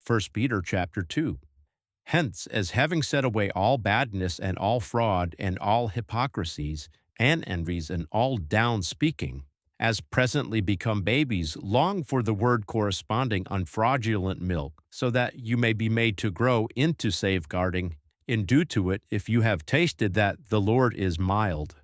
First Peter chapter 2. Hence, as having set away all badness and all fraud and all hypocrisies and envies and all down speaking, as presently become babies, long for the word corresponding unfraudulent milk, so that you may be made to grow into safeguarding in due to it, if you have tasted that the Lord is mild,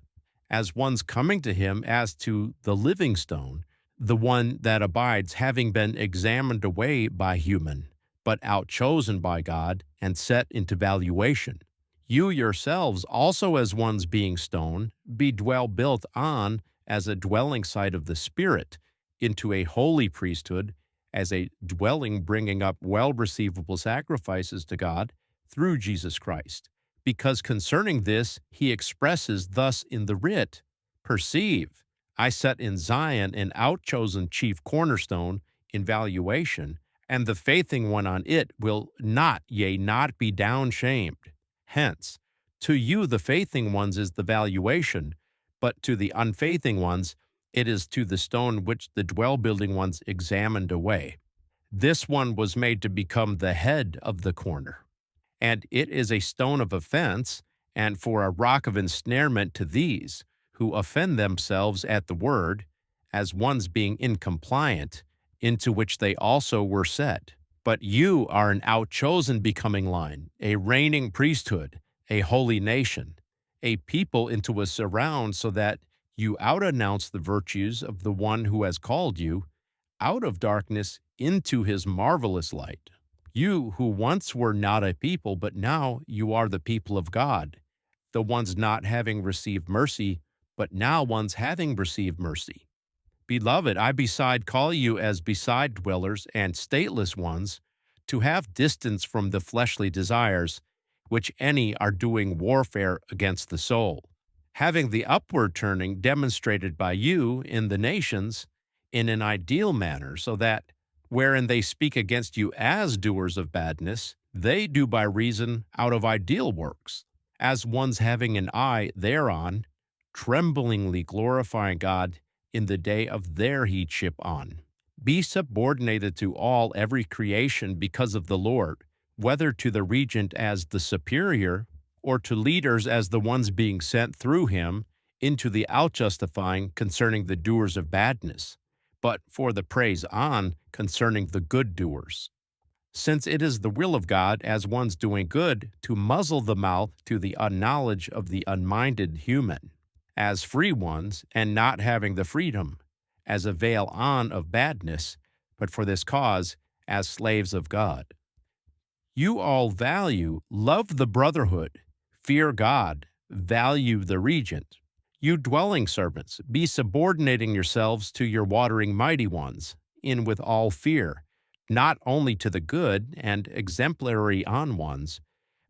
as ones coming to him as to the living stone, the one that abides, having been examined away by human, but outchosen by God and set into valuation. You yourselves also, as ones being stone, be built on as a dwelling site of the Spirit, into a holy priesthood, as a dwelling bringing up well receivable sacrifices to God through Jesus Christ. Because concerning this he expresses thus in the writ, Perceive, I set in Zion an outchosen chief cornerstone in valuation, and the faithing one on it will not, yea, not be downshamed. Hence, to you the faithing ones is the valuation, but to the unfaithing ones it is to the stone which the dwell building ones examined away. This one was made to become the head of the corner. And it is a stone of offense, and for a rock of ensnarement to these, who offend themselves at the word, as ones being incompliant, into which they also were set. But you are an outchosen becoming line, a reigning priesthood, a holy nation, a people into a surround, so that you out-announce the virtues of the one who has called you out of darkness into his marvelous light. You who once were not a people, but now you are the people of God, the ones not having received mercy, but now ones having received mercy. Beloved, I beside call you as beside dwellers and stateless ones, to have distance from the fleshly desires, which any are doing warfare against the soul, having the upward turning demonstrated by you in the nations in an ideal manner, so that, wherein they speak against you as doers of badness, they do by reason out of ideal works, as ones having an eye thereon, tremblingly glorifying God in the day of their headship on. Be subordinated to all every creation because of the Lord, whether to the regent as the superior, or to leaders as the ones being sent through him into the outjustifying concerning the doers of badness, but for the praise on concerning the good doers. Since it is the will of God, as ones doing good, to muzzle the mouth to the unknowledge of the unminded human, as free ones, and not having the freedom, as a veil on of badness, but for this cause, as slaves of God. You all value, love the brotherhood, fear God, value the regent. You dwelling servants, be subordinating yourselves to your watering mighty ones, in with all fear, not only to the good and exemplary on ones,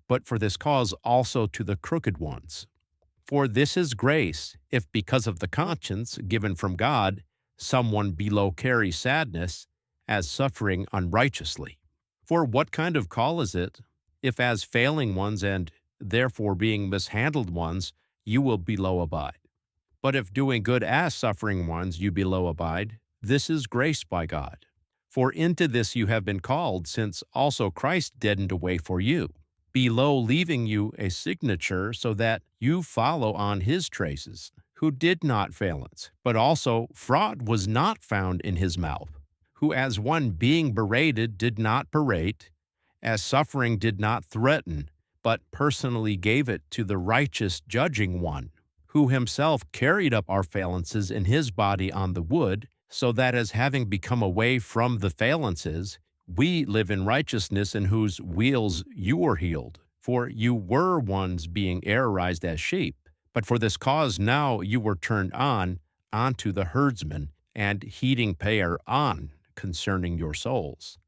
but for this cause also to the crooked ones. For this is grace, if because of the conscience given from God, someone below carry sadness, as suffering unrighteously. For what kind of call is it, if as failing ones and therefore being mishandled ones, you will below abide? But if doing good as suffering ones you below abide, this is grace by God. For into this you have been called, since also Christ deadened away for you, below leaving you a signature, so that you follow on his traces, who did not failance, but also fraud was not found in his mouth, who as one being berated did not berate, as suffering did not threaten, but personally gave it to the righteous judging one, who himself carried up our failances in his body on the wood, so that as having become away from the failances, we live in righteousness, in whose wheels you were healed. For you were ones being errorized as sheep, but for this cause now you were turned on unto the herdsman, and heeding payer on concerning your souls.